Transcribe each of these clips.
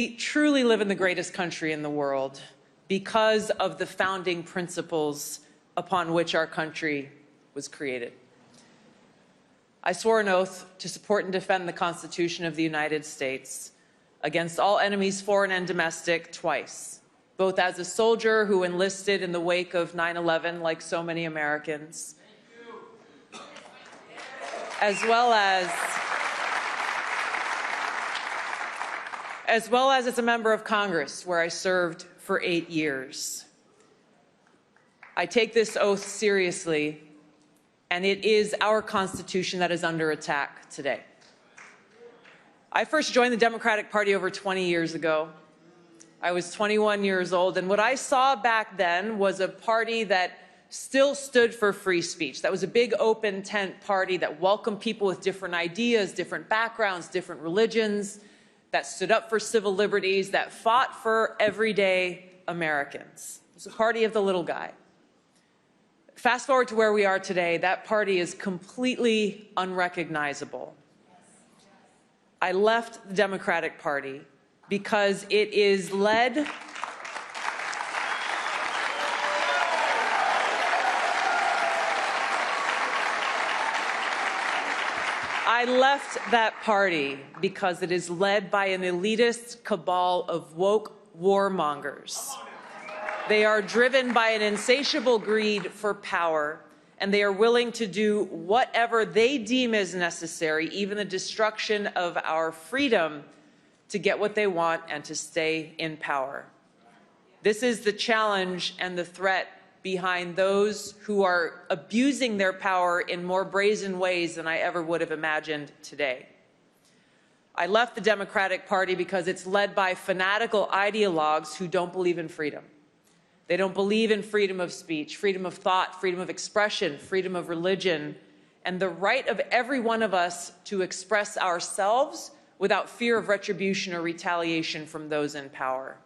We truly live in the greatest country in the world because of the founding principles upon which our country was created. I swore an oath to support and defend the Constitution of the United States against all enemies, foreign and domestic, twice, both as a soldier who enlisted in the wake of 9/11, like so many Americans, as well as as a member of Congress, where I served for 8 years. I take this oath seriously, and it is our Constitution that is under attack today. I first joined the Democratic Party over 20 years ago. I was 21 years old, and what I saw back then was a party that still stood for free speech. That was a big open tent party that welcomed people with different ideas, different backgrounds, different religions, that stood up for civil liberties, that fought for everyday Americans. It was a party of the little guy. Fast forward to where we are today, that party is completely unrecognizable. I left the Democratic Party because it is led I left that party because it is led by an elitist cabal of woke warmongers. They are driven by an insatiable greed for power, and they are willing to do whatever they deem is necessary, even the destruction of our freedom, to get what they want and to stay in power. This is the challenge and the threat behind those who are abusing their power in more brazen ways than I ever would have imagined today. I left the Democratic Party because it's led by fanatical ideologues who don't believe in freedom. They don't believe in freedom of speech, freedom of thought, freedom of expression, freedom of religion, and the right of every one of us to express ourselves without fear of retribution or retaliation from those in power.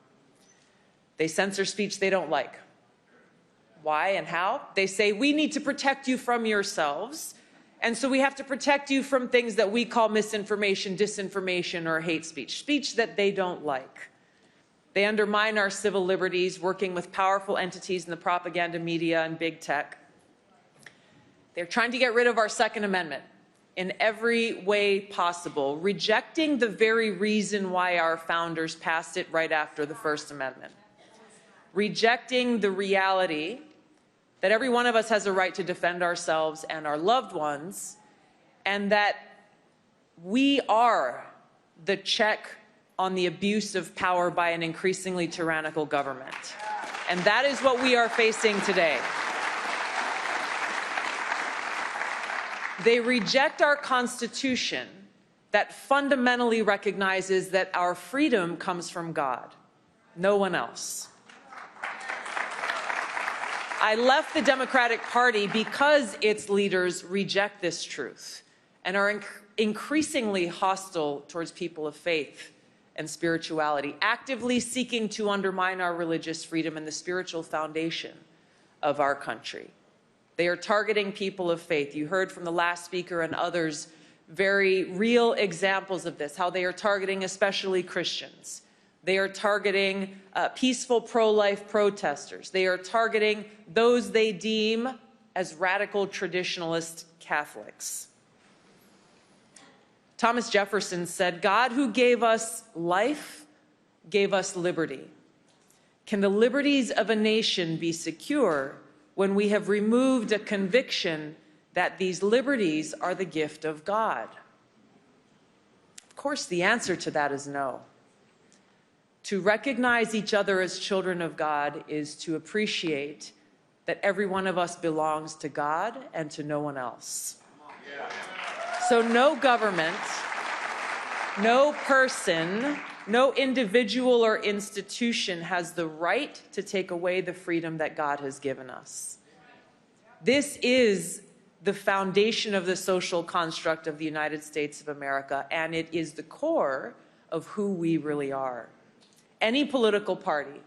They censor speech they don't like. Why and how? They say, we need to protect you from yourselves, and so we have to protect you from things that we call misinformation, disinformation, or hate speech, speech that they don't like. They undermine our civil liberties, working with powerful entities in the propaganda media and big tech. They're trying to get rid of our Second Amendment in every way possible, rejecting the very reason why our founders passed it right after the First Amendment, rejecting the reality that every one of us has a right to defend ourselves and our loved ones, and that we are the check on the abuse of power by an increasingly tyrannical government. And that is what we are facing today. They reject our Constitution that fundamentally recognizes that our freedom comes from God, no one else. I left the Democratic Party because its leaders reject this truth and are increasingly hostile towards people of faith and spirituality, actively seeking to undermine our religious freedom and the spiritual foundation of our country. They are targeting people of faith. You heard from the last speaker and others very real examples of this, how they are targeting especially Christians. They are targeting peaceful pro-life protesters. They are targeting those they deem as radical traditionalist Catholics. Thomas Jefferson said, "God who gave us life gave us liberty. Can the liberties of a nation be secure when we have removed a conviction that these liberties are the gift of God?" Of course, the answer to that is no. To recognize each other as children of God is to appreciate that every one of us belongs to God and to no one else. So no government, no person, no individual or institution has the right to take away the freedom that God has given us. This is the foundation of the social construct of the United States of America, and it is the core of who we really are. Any political party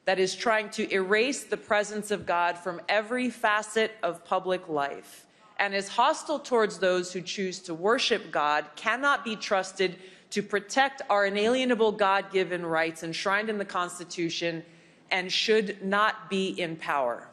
that is trying to erase the presence of God from every facet of public life and is hostile towards those who choose to worship God cannot be trusted to protect our inalienable God-given rights enshrined in the Constitution and should not be in power.